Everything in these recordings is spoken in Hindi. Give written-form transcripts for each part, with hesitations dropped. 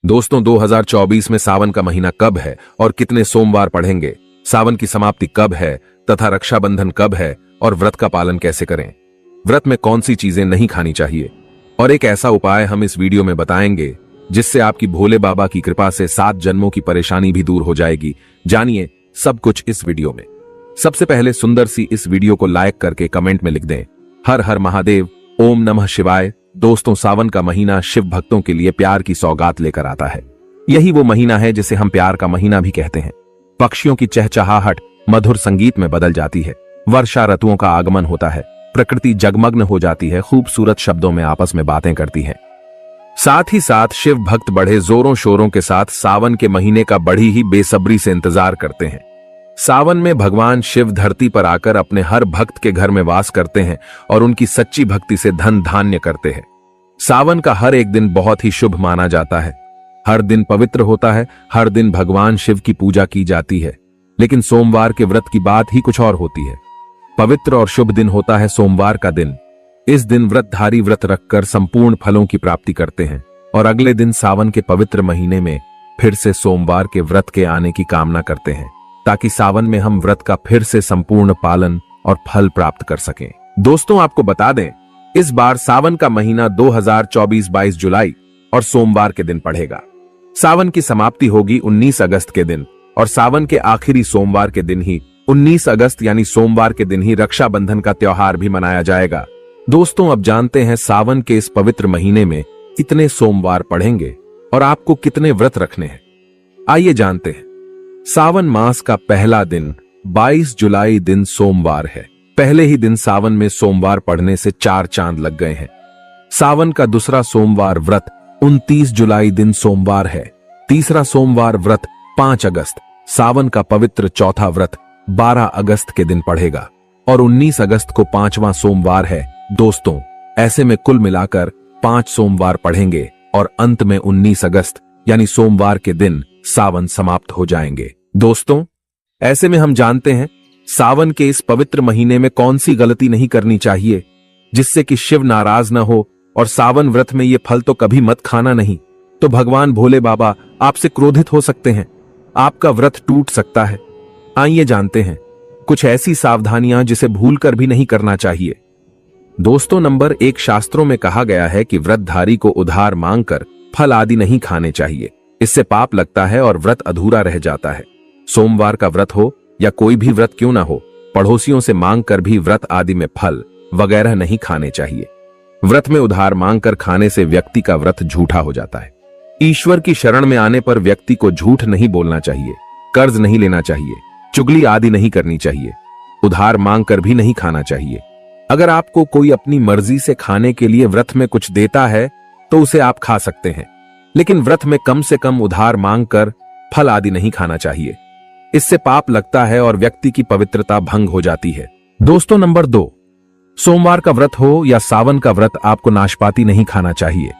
दोस्तों 2024 में सावन का महीना कब है और कितने सोमवार पढ़ेंगे, सावन की समाप्ति कब है तथा रक्षाबंधन कब है और व्रत का पालन कैसे करें, व्रत में कौन सी चीजें नहीं खानी चाहिए और एक ऐसा उपाय हम इस वीडियो में बताएंगे जिससे आपकी भोले बाबा की कृपा से 7 जन्मों की परेशानी भी दूर हो जाएगी। जानिए सब कुछ इस वीडियो में। सबसे पहले सुंदर सी इस वीडियो को लाइक करके कमेंट में लिख दें हर हर महादेव, ओम नमः शिवाय। दोस्तों, सावन का महीना शिव भक्तों के लिए प्यार की सौगात लेकर आता है। यही वो महीना है जिसे हम प्यार का महीना भी कहते हैं। पक्षियों की चहचहाहट मधुर संगीत में बदल जाती है, वर्षा ऋतुओं का आगमन होता है, प्रकृति जगमग्न हो जाती है, खूबसूरत शब्दों में आपस में बातें करती है। साथ ही साथ शिव भक्त बड़े जोरों शोरों के साथ सावन के महीने का बड़ी ही बेसब्री से इंतजार करते हैं। सावन में भगवान शिव धरती पर आकर अपने हर भक्त के घर में वास करते हैं और उनकी सच्ची भक्ति से धन धान्य करते हैं। सावन का हर एक दिन बहुत ही शुभ माना जाता है। हर दिन पवित्र होता है, हर दिन भगवान शिव की पूजा की जाती है। लेकिन सोमवार के व्रत की बात ही कुछ और होती है। पवित्र और शुभ दिन होता है सोमवार का दिन। इस दिन व्रतधारी व्रत रखकर संपूर्ण फलों की प्राप्ति करते हैं और अगले दिन सावन के पवित्र महीने में फिर से सोमवार के व्रत के आने की कामना करते हैं ताकि सावन में हम व्रत का फिर से संपूर्ण पालन और फल प्राप्त कर सकें। दोस्तों, आपको बता दें, इस बार सावन का महीना 2024 22 जुलाई और सोमवार के दिन पड़ेगा। सावन की समाप्ति होगी 19 अगस्त के दिन और सावन के आखिरी सोमवार के दिन ही 19 अगस्त यानी सोमवार के दिन ही रक्षाबंधन का त्योहार भी मनाया जाएगा। दोस्तों, अब जानते हैं सावन के इस पवित्र महीने में कितने सोमवार पढ़ेंगे और आपको कितने व्रत रखने हैं। आइए जानते हैं। सावन मास का पहला दिन 22 जुलाई दिन सोमवार है। पहले ही दिन सावन में सोमवार पढ़ने से 4 चांद लग गए हैं। सावन का दूसरा सोमवार व्रत 29 जुलाई दिन सोमवार है। तीसरा सोमवार व्रत 5 अगस्त, सावन का पवित्र चौथा व्रत 12 अगस्त के दिन पढ़ेगा और 19 अगस्त को 5वां सोमवार है। दोस्तों, ऐसे में कुल मिलाकर 5 सोमवार पढ़ेंगे और अंत में 19 अगस्त यानी सोमवार के दिन सावन समाप्त हो जाएंगे। दोस्तों, ऐसे में हम जानते हैं सावन के इस पवित्र महीने में कौन सी गलती नहीं करनी चाहिए जिससे कि शिव नाराज न हो। और सावन व्रत में ये फल तो कभी मत खाना नहीं, तो भगवान भोले बाबा आपसे क्रोधित हो सकते हैं, आपका व्रत टूट सकता है। आइए जानते हैं कुछ ऐसी सावधानियां जिसे भूलकर भी नहीं करना चाहिए। दोस्तों, नंबर 1, शास्त्रों में कहा गया है कि व्रतधारी को उधार मांगकर फल आदि नहीं खाने चाहिए। इससे पाप लगता है और व्रत अधूरा रह जाता है। सोमवार का व्रत हो या कोई भी व्रत क्यों ना हो, पड़ोसियों से मांगकर भी व्रत आदि में फल वगैरह नहीं खाने चाहिए। व्रत में उधार मांगकर खाने से व्यक्ति का व्रत झूठा हो जाता है। ईश्वर की शरण में आने पर व्यक्ति को झूठ नहीं बोलना चाहिए, कर्ज नहीं लेना चाहिए, चुगली आदि नहीं करनी चाहिए, उधार मांगकर भी नहीं खाना चाहिए। अगर आपको कोई अपनी मर्जी से खाने के लिए व्रत में कुछ देता है तो उसे आप खा सकते हैं, लेकिन व्रत में कम से कम उधार मांगकर फल आदि नहीं खाना चाहिए। इससे पाप लगता है और व्यक्ति की पवित्रता भंग हो जाती है। दोस्तों, नंबर 2, सोमवार का व्रत हो या सावन का व्रत, आपको नाशपाती नहीं खाना चाहिए।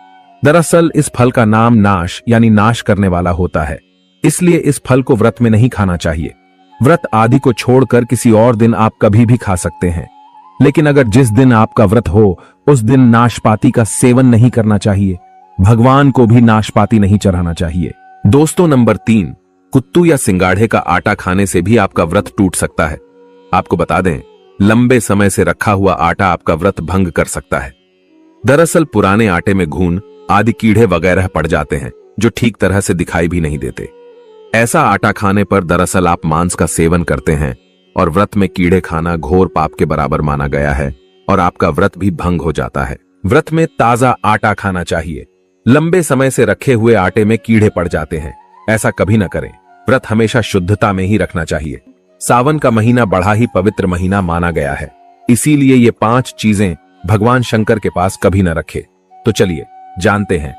दरअसल इस फल का नाम नाश यानी नाश करने वाला होता है, इसलिए इस फल को व्रत में नहीं खाना चाहिए। व्रत आदि को छोड़कर किसी और दिन आप कभी भी खा सकते हैं, लेकिन अगर जिस दिन आपका व्रत हो उस दिन नाशपाती का सेवन नहीं करना चाहिए। भगवान को भी नाशपाती नहीं चढ़ाना चाहिए। दोस्तों, नंबर 3, कुत्तू या सिंगाड़े का आटा खाने से भी आपका व्रत टूट सकता है। आपको बता दें, लंबे समय से रखा हुआ आटा आपका व्रत भंग कर सकता है। दरअसल पुराने आटे में घून आदि कीड़े वगैरह पड़ जाते हैं जो ठीक तरह से दिखाई भी नहीं देते। ऐसा आटा खाने पर दरअसल आप मांस का सेवन करते हैं और व्रत में कीड़े खाना घोर पाप के बराबर माना गया है और आपका व्रत भी भंग हो जाता है। व्रत में ताजा आटा खाना चाहिए। लंबे समय से रखे हुए आटे में कीड़े पड़ जाते हैं, ऐसा कभी न करें। व्रत हमेशा शुद्धता में ही रखना चाहिए। सावन का महीना बड़ा ही पवित्र महीना माना गया है, इसीलिए ये 5 चीजें भगवान शंकर के पास कभी न रखे। तो चलिए जानते हैं।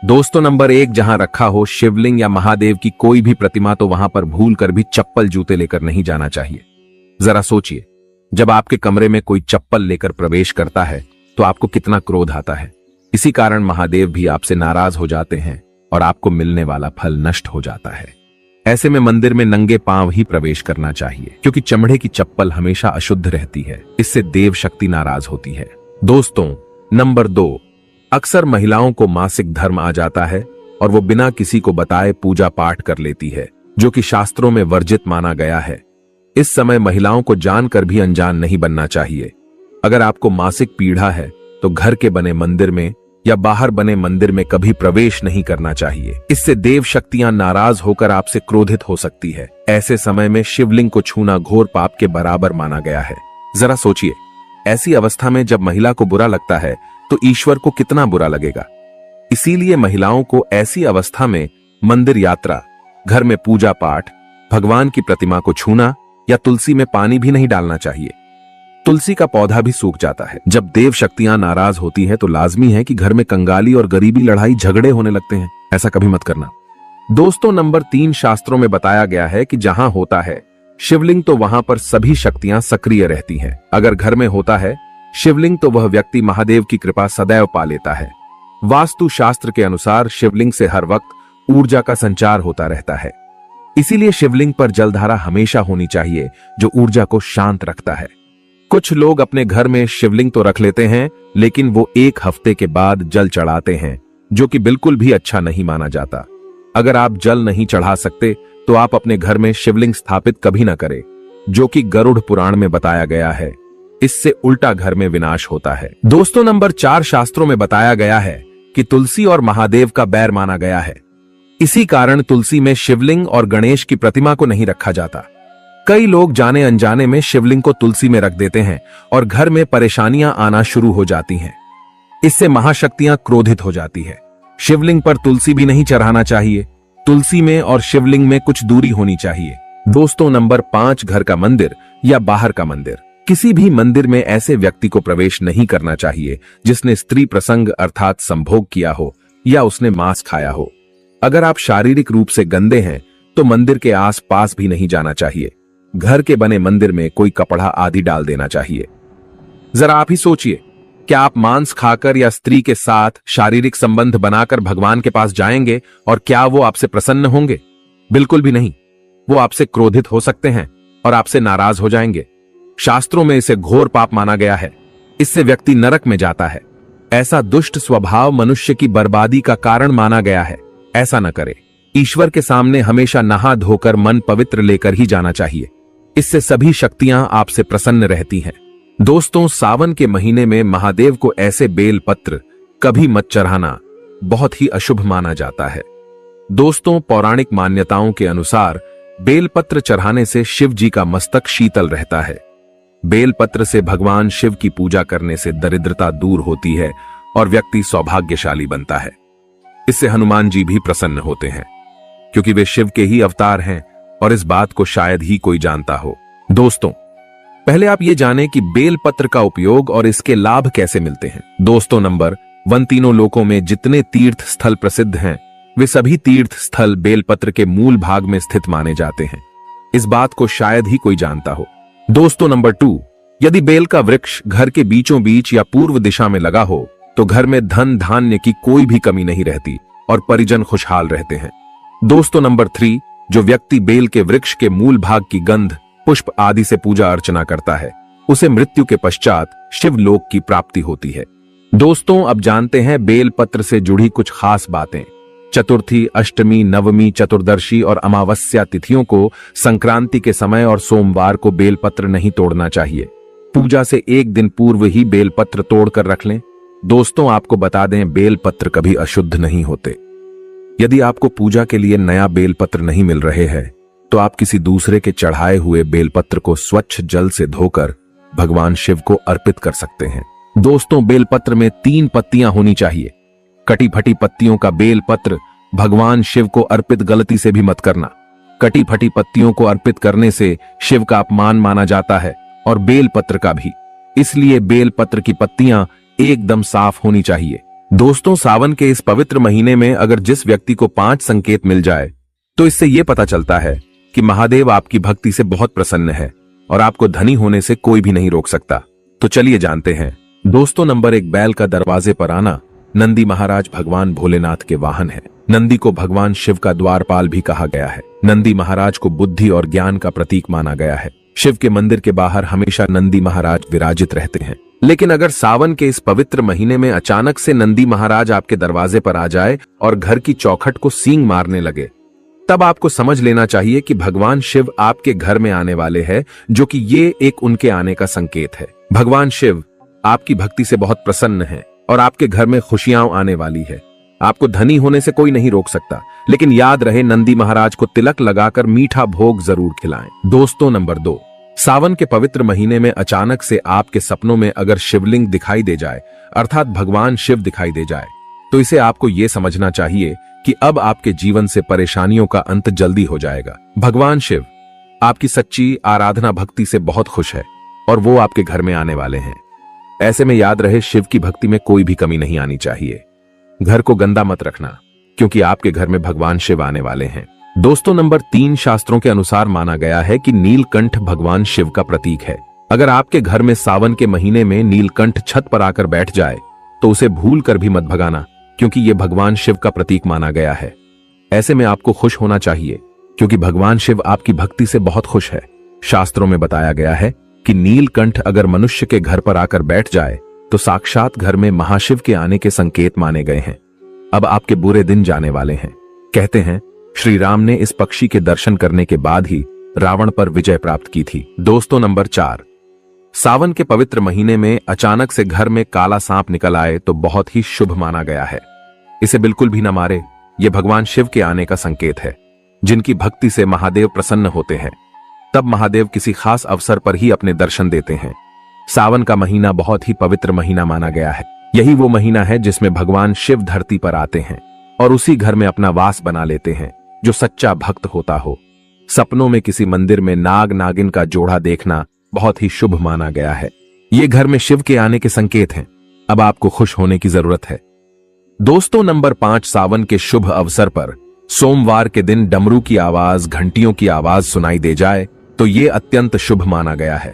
दोस्तों, नंबर 1, जहां रखा हो शिवलिंग या महादेव की कोई भी प्रतिमा तो वहां पर भूल कर भी चप्पल जूते लेकर नहीं जाना चाहिए। जरा सोचिए, जब आपके कमरे में कोई चप्पल लेकर प्रवेश करता है तो आपको कितना क्रोध आता है। इसी कारण महादेव भी आपसे नाराज हो जाते हैं और आपको मिलने वाला फल नष्ट हो जाता है। ऐसे में मंदिर में नंगे पांव ही प्रवेश करना चाहिए, क्योंकि चमड़े की चप्पल हमेशा अशुद्ध रहती है। इससे देव शक्ति नाराज होती है। दोस्तों, नंबर 2, अक्सर महिलाओं को मासिक धर्म आ जाता है और वो बिना किसी को बताए पूजा पाठ कर लेती है, जो कि शास्त्रों में वर्जित माना गया है। इस समय महिलाओं को जानकर भी अनजान नहीं बनना चाहिए। अगर आपको मासिक पीड़ा है तो घर के बने मंदिर में या बाहर बने मंदिर में कभी प्रवेश नहीं करना चाहिए। इससे देव शक्तियां नाराज होकर आपसे क्रोधित हो सकती है। ऐसे समय में शिवलिंग को छूना घोर पाप के बराबर माना गया है। जरा सोचिए, ऐसी अवस्था में जब महिला को बुरा लगता है तो ईश्वर को कितना बुरा लगेगा। इसीलिए महिलाओं को ऐसी अवस्था में मंदिर यात्रा, घर में पूजा पाठ, भगवान की प्रतिमा को छूना या तुलसी में पानी भी नहीं डालना चाहिए। तुलसी का पौधा भी सूख जाता है। जब देव शक्तियां नाराज होती है तो लाजमी है कि घर में कंगाली और गरीबी, लड़ाई झगड़े होने लगते हैं। ऐसा कभी मत करना। दोस्तों, नंबर 3, शास्त्रों में बताया गया है कि जहां होता है शिवलिंग तो वहां पर सभी शक्तियां सक्रिय रहती हैं। अगर घर में होता है शिवलिंग तो वह व्यक्ति महादेव की कृपा सदैव पा लेता है। वास्तु शास्त्र के अनुसार शिवलिंग से हर वक्त ऊर्जा का संचार होता रहता है। इसीलिए शिवलिंग पर जलधारा हमेशा होनी चाहिए, जो ऊर्जा को शांत रखता है। कुछ लोग अपने घर में शिवलिंग तो रख लेते हैं, लेकिन वो 1 हफ्ते के बाद जल चढ़ाते हैं, जो कि बिल्कुल भी अच्छा नहीं माना जाता। अगर आप जल नहीं चढ़ा सकते तो आप अपने घर में शिवलिंग स्थापित कभी ना करें, जो कि गरुड़ पुराण में बताया गया है। इससे उल्टा घर में विनाश होता है। दोस्तों, नंबर 4, शास्त्रों में बताया गया है कि तुलसी और महादेव का बैर माना गया है। इसी कारण तुलसी में शिवलिंग और गणेश की प्रतिमा को नहीं रखा जाता। कई लोग जाने अनजाने में शिवलिंग को तुलसी में रख देते हैं और घर में परेशानियां आना शुरू हो जाती हैं। इससे महाशक्तियां क्रोधित हो जाती है। शिवलिंग पर तुलसी भी नहीं चढ़ाना चाहिए। तुलसी में और शिवलिंग में कुछ दूरी होनी चाहिए। दोस्तों, नंबर 5, घर का मंदिर या बाहर का मंदिर। किसी भी मंदिर में ऐसे व्यक्ति को प्रवेश नहीं करना चाहिए जिसने स्त्री प्रसंग अर्थात संभोग किया हो या उसने मांस खाया हो। अगर आप शारीरिक रूप से गंदे हैं तो मंदिर के आस पास भी नहीं जाना चाहिए। घर के बने मंदिर में कोई कपड़ा आदि डाल देना चाहिए। जरा आप ही सोचिए, क्या आप मांस खाकर या स्त्री के साथ शारीरिक संबंध बनाकर भगवान के पास जाएंगे और क्या वो आपसे प्रसन्न होंगे? बिल्कुल भी नहीं। वो आपसे क्रोधित हो सकते हैं और आपसे नाराज हो जाएंगे। शास्त्रों में इसे घोर पाप माना गया है। इससे व्यक्ति नरक में जाता है। ऐसा दुष्ट स्वभाव मनुष्य की बर्बादी का कारण माना गया है। ऐसा न करे। ईश्वर के सामने हमेशा नहा धोकर मन पवित्र लेकर ही जाना चाहिए। इससे सभी शक्तियां आपसे प्रसन्न रहती हैं। दोस्तों, सावन के महीने में महादेव को ऐसे बेल पत्र कभी मत चढ़ाना, बहुत ही अशुभ माना जाता है। दोस्तों, पौराणिक मान्यताओं के अनुसार बेलपत्र चढ़ाने से शिव जी का मस्तक शीतल रहता है। बेलपत्र से भगवान शिव की पूजा करने से दरिद्रता दूर होती है और व्यक्ति सौभाग्यशाली बनता है। इससे हनुमान जी भी प्रसन्न होते हैं, क्योंकि वे शिव के ही अवतार हैं और इस बात को शायद ही कोई जानता हो। दोस्तों, पहले आप ये जानें कि बेलपत्र का उपयोग और इसके लाभ कैसे मिलते हैं। दोस्तों, नंबर 1, तीनों लोकों में जितने तीर्थ स्थल प्रसिद्ध हैं, वे सभी तीर्थ स्थल बेलपत्र के मूल भाग में स्थित माने जाते हैं। इस बात को शायद ही कोई जानता हो। दोस्तों, नंबर 2, यदि बेल का वृक्ष घर के बीचों बीच या पूर्व दिशा में लगा हो तो घर में धन धान्य की कोई भी कमी नहीं रहती और परिजन खुशहाल रहते हैं। दोस्तों, नंबर 3, जो व्यक्ति बेल के वृक्ष के मूल भाग की गंध, पुष्प आदि से पूजा अर्चना करता है, उसे मृत्यु के पश्चात शिवलोक की प्राप्ति होती है। दोस्तों, अब जानते हैं बेल पत्र से जुड़ी कुछ खास बातें। चतुर्थी, अष्टमी, नवमी, चतुर्दशी और अमावस्या तिथियों को संक्रांति के समय और सोमवार को बेलपत्र नहीं तोड़ना चाहिए। पूजा से 1 दिन पूर्व ही बेलपत्र तोड़कर रख लें। दोस्तों, आपको बता दें, बेलपत्र कभी अशुद्ध नहीं होते। यदि आपको पूजा के लिए नया बेलपत्र नहीं मिल रहे हैं तो आप किसी दूसरे के चढ़ाए हुए बेलपत्र को स्वच्छ जल से धोकर भगवान शिव को अर्पित कर सकते हैं। दोस्तों, बेलपत्र में 3 पत्तियां होनी चाहिए। कटी फटी पत्तियों का बेलपत्र भगवान शिव को अर्पित गलती से भी मत करना। कटी फटी पत्तियों को अर्पित करने से शिव का अपमान माना जाता है और बेलपत्र का भी। इसलिए बेलपत्र की पत्तियां एकदम साफ होनी चाहिए। दोस्तों, सावन के इस पवित्र महीने में अगर जिस व्यक्ति को 5 संकेत मिल जाए तो इससे यह पता चलता है कि महादेव आपकी भक्ति से बहुत प्रसन्न है और आपको धनी होने से कोई भी नहीं रोक सकता। तो चलिए जानते हैं। दोस्तों, नंबर 1, बैल का दरवाजे पर आना। नंदी महाराज भगवान भोलेनाथ के वाहन है। नंदी को भगवान शिव का द्वारपाल भी कहा गया है। नंदी महाराज को बुद्धि और ज्ञान का प्रतीक माना गया है। शिव के मंदिर के बाहर हमेशा नंदी महाराज विराजित रहते हैं। लेकिन अगर सावन के इस पवित्र महीने में अचानक से नंदी महाराज आपके दरवाजे पर आ जाए और घर की चौखट को सींग मारने लगे, तब आपको समझ लेना चाहिए कि भगवान शिव आपके घर में आने वाले हैं, जो कि ये एक उनके आने का संकेत है। भगवान शिव आपकी भक्ति से बहुत प्रसन्न हैं और आपके घर में खुशियां आने वाली है। आपको धनी होने से कोई नहीं रोक सकता, लेकिन याद रहे नंदी महाराज को तिलक लगाकर मीठा भोग जरूर खिलाएं। दोस्तों, नंबर 2, सावन के पवित्र महीने में अचानक से आपके सपनों में अगर शिवलिंग दिखाई दे जाए, अर्थात भगवान शिव दिखाई दे जाए, तो इसे आपको यह समझना चाहिए कि अब आपके जीवन से परेशानियों का अंत जल्दी हो जाएगा। भगवान शिव आपकी सच्ची आराधना भक्ति से बहुत खुश है और वो आपके घर में आने वाले हैं। ऐसे में याद रहे, शिव की भक्ति में कोई भी कमी नहीं आनी चाहिए। घर को गंदा मत रखना, क्योंकि आपके घर में भगवान शिव आने वाले हैं। दोस्तों, नंबर 3, शास्त्रों के अनुसार माना गया है कि नीलकंठ भगवान शिव का प्रतीक है। अगर आपके घर में सावन के महीने में नीलकंठ छत पर आकर बैठ जाए तो उसे भूल कर भी मत भगाना, क्योंकि यह भगवान शिव का प्रतीक माना गया है। ऐसे में आपको खुश होना चाहिए, क्योंकि भगवान शिव आपकी भक्ति से बहुत खुश है। शास्त्रों में बताया गया है कि नीलकंठ अगर मनुष्य के घर पर आकर बैठ जाए तो साक्षात घर में महाशिव के आने के संकेत माने गए हैं। अब आपके बुरे दिन जाने वाले हैं। कहते हैं श्री राम ने इस पक्षी के दर्शन करने के बाद ही रावण पर विजय प्राप्त की थी। दोस्तों, नंबर 4, सावन के पवित्र महीने में अचानक से घर में काला सांप निकल आए तो बहुत ही शुभ माना गया है। इसे बिल्कुल भी न मारे, यह भगवान शिव के आने का संकेत है। जिनकी भक्ति से महादेव प्रसन्न होते हैं, तब महादेव किसी खास अवसर पर ही अपने दर्शन देते हैं। सावन का महीना बहुत ही पवित्र महीना माना गया है। यही वो महीना है जिसमें भगवान शिव धरती पर आते हैं और उसी घर में अपना वास बना लेते हैं जो सच्चा भक्त होता हो। सपनों में किसी मंदिर में नाग नागिन का जोड़ा देखना बहुत ही शुभ माना गया है। ये घर में शिव के आने के संकेत हैं। अब आपको खुश होने की जरूरत है। दोस्तों, नंबर 5, सावन के शुभ अवसर पर सोमवार के दिन डमरू की आवाज, घंटियों की आवाज सुनाई दे जाए तो ये अत्यंत शुभ माना गया है।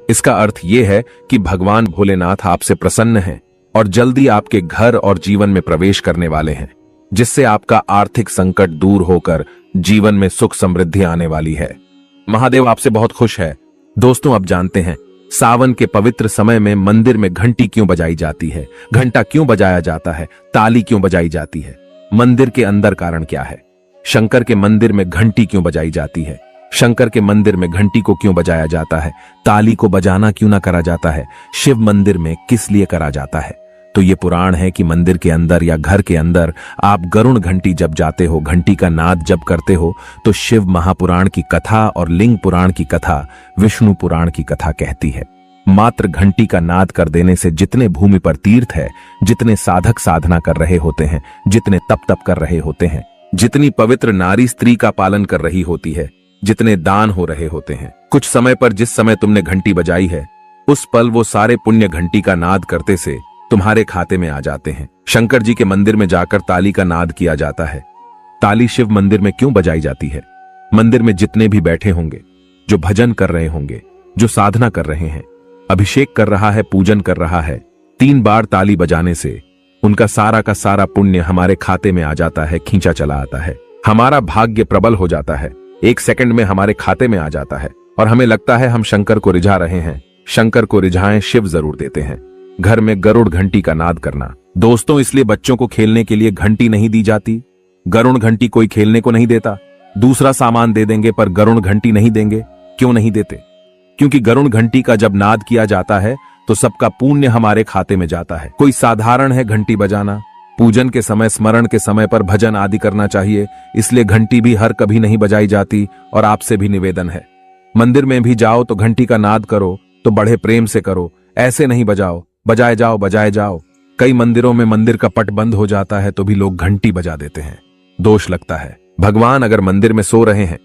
इसका अर्थ यह है कि भगवान भोलेनाथ आपसे प्रसन्न हैं और जल्दी आपके घर और जीवन में प्रवेश करने वाले हैं, जिससे आपका आर्थिक संकट दूर होकर जीवन में सुख समृद्धि आने वाली है। महादेव आपसे बहुत खुश है। दोस्तों, अब जानते हैं सावन के पवित्र समय में मंदिर में घंटी क्यों बजाई जाती है, घंटा क्यों बजाया जाता है, ताली क्यों बजाई जाती है। मंदिर के अंदर कारण क्या है? शंकर के मंदिर में घंटी क्यों बजाई जाती है? शंकर के मंदिर में घंटी को क्यों बजाया जाता है? ताली को बजाना क्यों ना करा जाता है? शिव मंदिर में किस लिए करा जाता है? तो ये पुराण है कि मंदिर के अंदर या घर के अंदर आप गरुण घंटी जब जाते हो, घंटी का नाद जब करते हो, तो शिव महापुराण की कथा और लिंग पुराण की कथा, विष्णु पुराण की कथा कहती है। मात्र घंटी का नाद कर देने से जितने भूमि पर तीर्थ है, जितने साधक साधना कर रहे होते हैं, जितने तप कर रहे होते हैं, जितनी पवित्र नारी स्त्री का पालन कर रही होती है, जितने दान हो रहे होते हैं, कुछ समय पर जिस समय तुमने घंटी बजाई है, उस पल वो सारे पुण्य घंटी का नाद करते से तुम्हारे खाते में आ जाते हैं। शंकर जी के मंदिर में जाकर ताली का नाद किया जाता है। ताली शिव मंदिर में क्यों बजाई जाती है? मंदिर में जितने भी बैठे होंगे, जो भजन कर रहे होंगे, जो साधना कर रहे हैं, अभिषेक कर रहा है, पूजन कर रहा है, 3 बार ताली बजाने से उनका सारा का सारा पुण्य हमारे खाते में आ जाता है, खींचा चला आता है। हमारा भाग्य प्रबल हो जाता है, 1 सेकंड में हमारे खाते में आ जाता है और हमें लगता है हम शंकर को रिझा रहे हैं। शंकर को रिझाएं शिव जरूर देते हैं। घर में गरुड़ घंटी का नाद करना। दोस्तों, इसलिए बच्चों को खेलने के लिए घंटी नहीं दी जाती। गरुड़ घंटी कोई खेलने को नहीं देता। दूसरा सामान दे देंगे पर गरुड़ घंटी नहीं देंगे। क्यों नहीं देते? क्योंकि गरुड़ घंटी का जब नाद किया जाता है तो सबका पुण्य हमारे खाते में जाता है। कोई साधारण है घंटी बजाना? पूजन के समय, स्मरण के समय पर भजन आदि करना चाहिए, इसलिए घंटी भी हर कभी नहीं बजाई जाती। और आपसे भी निवेदन है, मंदिर में भी जाओ तो घंटी का नाद करो तो बड़े प्रेम से करो, ऐसे नहीं बजाओ। बजाए जाओ, बजाए जाओ। कई मंदिरों में मंदिर का पट बंद हो जाता है तो भी लोग घंटी बजा देते हैं। दोष लगता है। भगवान अगर मंदिर में सो रहे हैं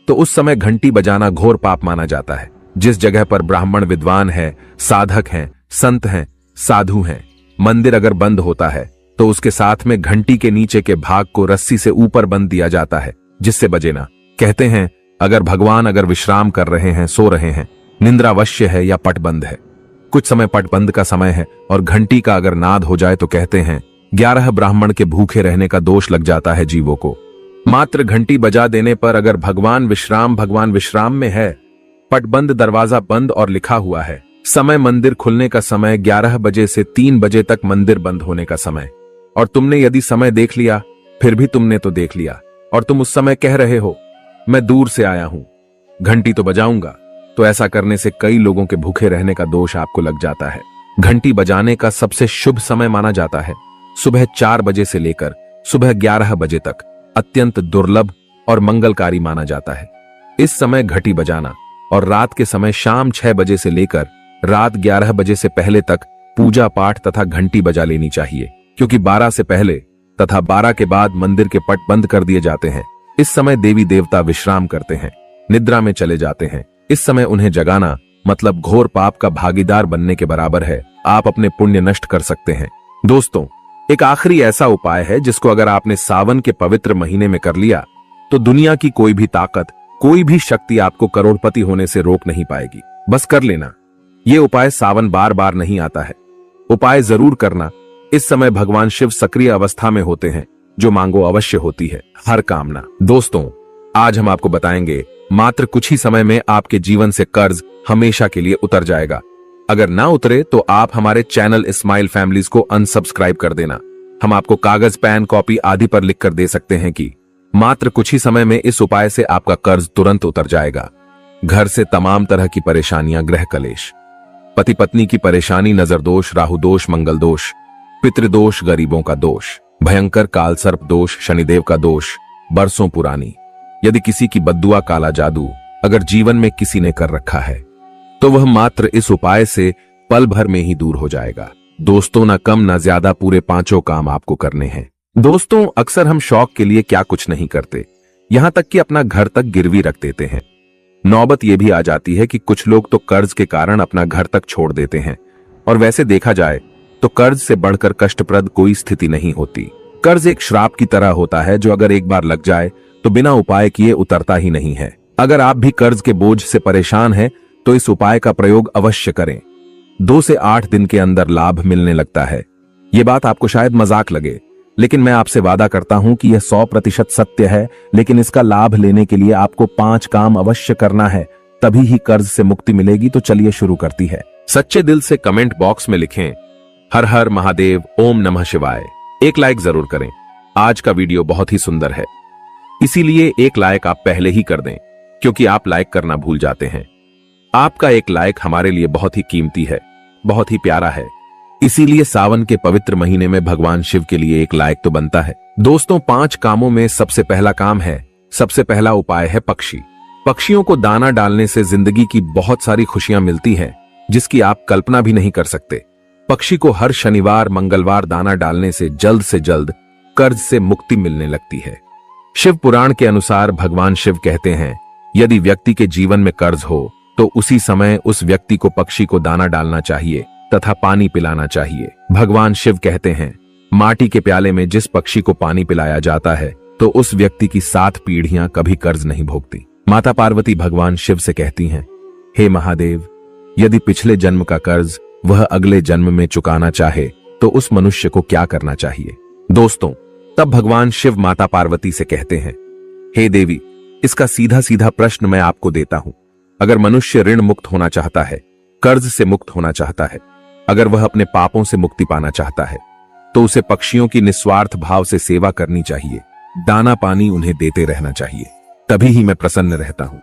तो उस समय घंटी बजाना घोर पाप माना जाता है। जिस जगह पर ब्राह्मण विद्वान है, साधक हैं, संत हैं, साधु हैं, मंदिर अगर बंद होता है तो उसके साथ में घंटी के नीचे के भाग को रस्सी से ऊपर बंद दिया जाता है, जिससे बजे ना। कहते हैं अगर भगवान अगर विश्राम कर रहे हैं, सो रहे हैं, निंद्रावश्य है या पट बंद है, कुछ समय पट बंद का समय है और घंटी का अगर नाद हो जाए तो कहते हैं 11 ब्राह्मण के भूखे रहने का दोष लग जाता है जीवों को। मात्र घंटी बजा देने पर अगर भगवान विश्राम में है, पट बंद, दरवाजा बंद और लिखा हुआ है समय मंदिर खुलने का समय 11 बजे से 3 बजे तक मंदिर बंद होने का समय। और तुमने यदि समय देख लिया, फिर भी तुमने तो देख लिया और तुम उस समय कह रहे हो मैं दूर से आया हूं, घंटी तो बजाऊंगा। तो ऐसा करने से कई लोगों के भूखे रहने का दोष आपको लग जाता है। घंटी बजाने का सबसे शुभ समय माना जाता है सुबह 4 बजे से लेकर सुबह 11 बजे तक अत्यंत दुर्लभ और मंगलकारी माना जाता है। इस समय घंटी बजाना और रात के समय शाम 6 बजे से लेकर रात 11 बजे से पहले तक पूजा पाठ तथा घंटी बजा लेनी चाहिए, क्योंकि 12 से पहले तथा 12 के बाद मंदिर के पट बंद कर दिए जाते हैं। इस समय देवी देवता विश्राम करते हैं, निद्रा में चले जाते हैं। इस समय उन्हें जगाना मतलब घोर पाप का भागीदार बनने के बराबर है। आप अपने पुण्य नष्ट कर सकते हैं। दोस्तों, एक आखिरी ऐसा उपाय है जिसको अगर आपने सावन के पवित्र महीने में कर लिया तो दुनिया की कोई भी ताकत, कोई भी शक्ति आपको करोड़पति होने से रोक नहीं पाएगी। बस कर लेना। ये उपाय सावन बार बार नहीं आता है। उपाय जरूर करना। इस समय भगवान शिव सक्रिय अवस्था में होते हैं, जो मांगो अवश्य होती है हर कामना। दोस्तों, आज हम आपको बताएंगे मात्र कुछ ही समय में आपके जीवन से कर्ज हमेशा के लिए उतर जाएगा। अगर ना उतरे तो आप हमारे चैनल स्माइल फैमिलीज को अनसब्सक्राइब कर देना। हम आपको कागज, पेन, कॉपी आदि पर लिखकर दे सकते हैं कि मात्र कुछ ही समय में इस उपाय से आपका कर्ज तुरंत उतर जाएगा। घर से तमाम तरह की परेशानियां, गृह कलेश, पति पत्नी की परेशानी, नजर दोष, राहु दोष, मंगल दोष, पितृदोष, गरीबों का दोष, भयंकर काल सर्प दोष, शनिदेव का दोष, बरसों पुरानी यदि किसी की बद्दुआ, काला जादू अगर जीवन में किसी ने कर रखा है तो वह मात्र इस उपाय से पल भर में ही दूर हो जाएगा। दोस्तों, ना कम ना ज्यादा पूरे 5 काम आपको करने हैं। दोस्तों, अक्सर हम शौक के लिए क्या कुछ नहीं करते, यहां तक कि अपना घर तक गिरवी रख देते हैं। नौबत यह भी आ जाती है कि कुछ लोग तो कर्ज के कारण अपना घर तक छोड़ देते हैं। और वैसे देखा जाए तो कर्ज से बढ़कर कष्टप्रद कोई स्थिति नहीं होती। कर्ज एक श्राप की तरह होता है जो अगर एक बार लग जाए तो बिना उपाय किए उतरता ही नहीं है। अगर आप भी कर्ज के बोझ से परेशान हैं तो इस उपाय का प्रयोग अवश्य करें। 2 से 8 दिन के अंदर लाभ मिलने लगता है। ये बात आपको शायद मजाक लगे, लेकिन मैं आपसे वादा करता हूं कि यह 100% सत्य है। लेकिन इसका लाभ लेने के लिए आपको 5 काम अवश्य करना है, तभी ही कर्ज से मुक्ति मिलेगी। तो चलिए शुरू करती है। सच्चे दिल से कमेंट बॉक्स में लिखें हर हर महादेव, ओम नमः शिवाय। एक लाइक जरूर करें। आज का वीडियो बहुत ही सुंदर है, इसीलिए एक लाइक आप पहले ही कर दें, क्योंकि आप लाइक करना भूल जाते हैं। आपका एक लाइक हमारे लिए बहुत ही कीमती है, बहुत ही प्यारा है। इसीलिए सावन के पवित्र महीने में भगवान शिव के लिए एक लाइक तो बनता है। दोस्तों, 5 कामों में सबसे पहला काम है, सबसे पहला उपाय है पक्षी। पक्षियों को दाना डालने से जिंदगी की बहुत सारी खुशियां मिलती हैं, जिसकी आप कल्पना भी नहीं कर सकते। पक्षी को हर शनिवार, मंगलवार दाना डालने से जल्द कर्ज से मुक्ति मिलने लगती है। शिव पुराण के अनुसार भगवान शिव कहते हैं, यदि व्यक्ति के जीवन में कर्ज हो तो उसी समय उस व्यक्ति को पक्षी को दाना डालना चाहिए तथा पानी पिलाना चाहिए। भगवान शिव कहते हैं, माटी के प्याले में जिस पक्षी को पानी पिलाया जाता है तो उस व्यक्ति की 7 पीढ़ियां कभी कर्ज नहीं भोगती। माता पार्वती भगवान शिव से कहती हैं, हे महादेव, यदि पिछले जन्म का कर्ज वह अगले जन्म में चुकाना चाहे तो उस मनुष्य को क्या करना चाहिए। दोस्तों, तब भगवान शिव माता पार्वती से कहते हैं, हे देवी, इसका सीधा सीधा प्रश्न मैं आपको देता हूं। अगर मनुष्य ऋण मुक्त होना चाहता है, कर्ज से मुक्त होना चाहता है, अगर वह अपने पापों से मुक्ति पाना चाहता है, तो उसे पक्षियों की निस्वार्थ भाव से सेवा करनी चाहिए, दाना पानी उन्हें देते रहना चाहिए। तभी ही मैं प्रसन्न रहता हूं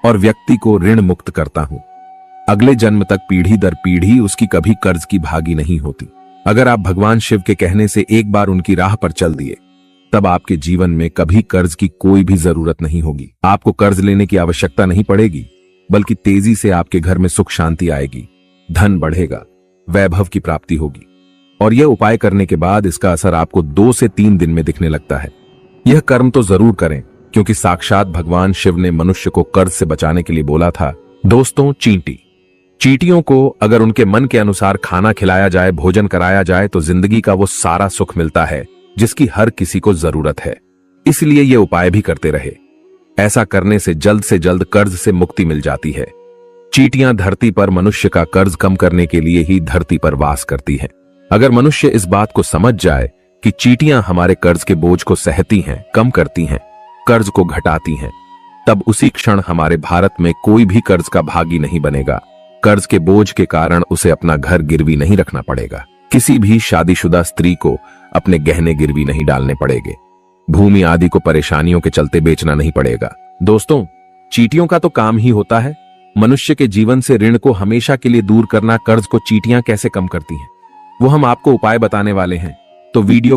और व्यक्ति को ऋण मुक्त करता हूं। अगले जन्म तक पीढ़ी दर पीढ़ी उसकी कभी कर्ज की भागी नहीं होती। अगर आप भगवान शिव के कहने से एक बार उनकी राह पर चल दिए, तब आपके जीवन में कभी कर्ज की कोई भी जरूरत नहीं होगी। आपको कर्ज लेने की आवश्यकता नहीं पड़ेगी, बल्कि तेजी से आपके घर में सुख शांति आएगी, धन बढ़ेगा, वैभव की प्राप्ति होगी। और यह उपाय करने के बाद इसका असर आपको 2 से 3 दिन में दिखने लगता है। यह कर्म तो जरूर करें, क्योंकि साक्षात भगवान शिव ने मनुष्य को कर्ज से बचाने के लिए बोला था। दोस्तों, चींटियों को अगर उनके मन के अनुसार खाना खिलाया जाए, भोजन कराया जाए, तो जिंदगी का वो सारा सुख मिलता है जिसकी हर किसी को जरूरत है। इसलिए ये उपाय भी करते रहे। ऐसा करने से जल्द कर्ज से मुक्ति मिल जाती है। चींटियां धरती पर मनुष्य का कर्ज कम करने के लिए ही धरती पर वास करती हैं। अगर मनुष्य इस बात को समझ जाए कि चींटियां हमारे कर्ज के बोझ को सहती हैं, कम करती हैं, कर्ज को घटाती हैं, तब उसी क्षण हमारे भारत में कोई भी कर्ज का भागी नहीं बनेगा। कर्ज के बोझ के कारण उसे अपना घर गिरवी नहीं रखना पड़ेगा। किसी भी शादीशुदा स्त्री को अपने गहने गिरवी नहीं डालने पड़ेंगे। भूमि आदि को परेशानियों के चलते बेचना नहीं पड़ेगा। दोस्तों, चींटियों का तो काम ही होता है मनुष्य के जीवन से ऋण को हमेशा के लिए दूर करना। कर्ज को चींटियां कैसे कम करती हैं, वो हम आपको उपाय बताने वाले हैं, तो वीडियो